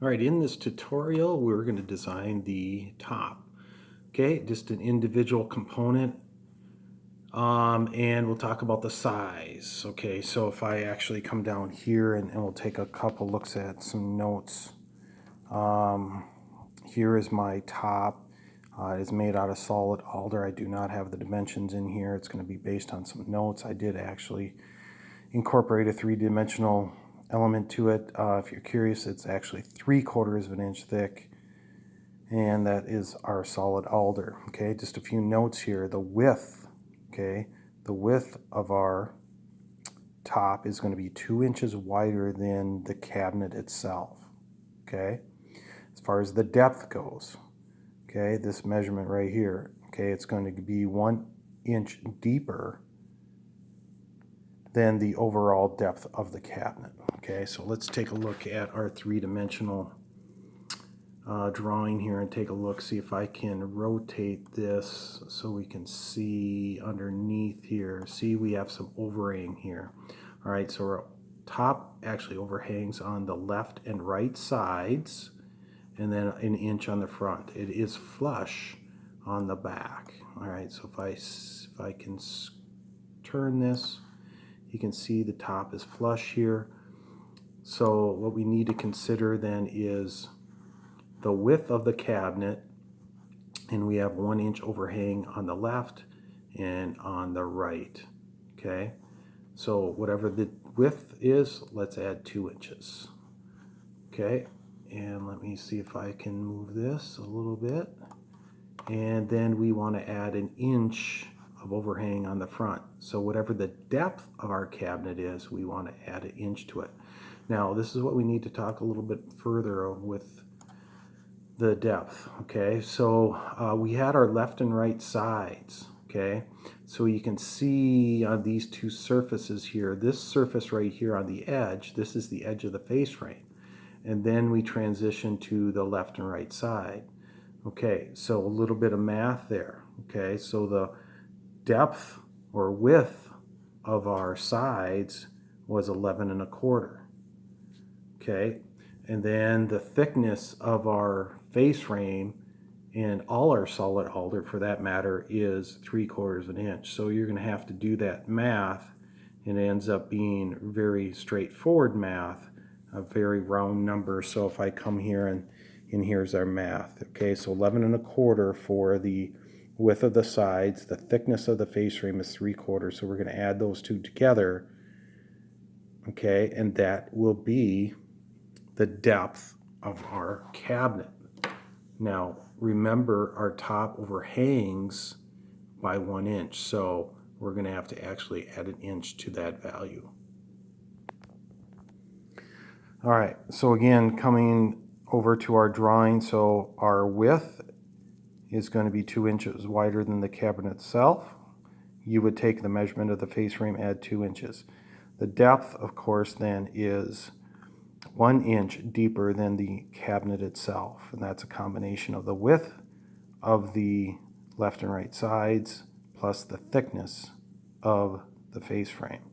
All right, in this tutorial, we're going to design the top. Okay, just an individual component. And we'll talk about the size. Okay, so if I actually come down here and we'll take a couple looks at some notes. Here is my top. It is made out of solid alder. I do not have the dimensions in here. It's going to be based on some notes. I did actually incorporate a three-dimensional element to it. If you're curious, it's actually 3/4 of an inch thick, and that is our solid alder. Okay, just a few notes here. The width, okay, the width of our top is going to be 2 inches wider than the cabinet itself. Okay, as far as the depth goes, okay, this measurement right here, okay, it's going to be 1 inch deeper than the overall depth of the cabinet. Okay, so let's take a look at our three-dimensional drawing here and take a look, see if I can rotate this so we can see underneath here. See, we have some overhang here. All right, so our top actually overhangs on the left and right sides, and then 1 inch on the front. It is flush on the back. All right, so if I can turn this, you can see the top is flush here. So what we need to consider then is the width of the cabinet, and we have 1 inch overhang on the left and on the right. Okay, so whatever the width is, let's add 2 inches. Okay, and let me see if I can move this a little bit. And then we want to add 1 inch of overhang on the front. So whatever the depth of our cabinet is, we want to add 1 inch to it. Now, this is what we need to talk a little bit further with the depth. Okay, so we had our left and right sides. Okay, so you can see on these two surfaces here, this surface right here on the edge, this is the edge of the face frame. And then we transition to the left and right side. Okay, so a little bit of math there. Okay, so the depth or width of our sides was 11 1/4. Okay, and then the thickness of our face frame and all our solid alder for that matter is 3/4 of an inch. So you're going to have to do that math, and it ends up being very straightforward math, a very round number. So if I come here and here's our math. Okay, so 11 1/4 for the width of the sides. The thickness of the face frame is 3/4. So we're going to add those two together. Okay, and that will be the depth of our cabinet. Now, remember our top overhangs by 1 inch, so we're going to have to actually add 1 inch to that value. All right, so again, coming over to our drawing, so our width is going to be 2 inches wider than the cabinet itself. You would take the measurement of the face frame, add 2 inches. The depth, of course, then is 1 inch deeper than the cabinet itself, and that's a combination of the width of the left and right sides plus the thickness of the face frame.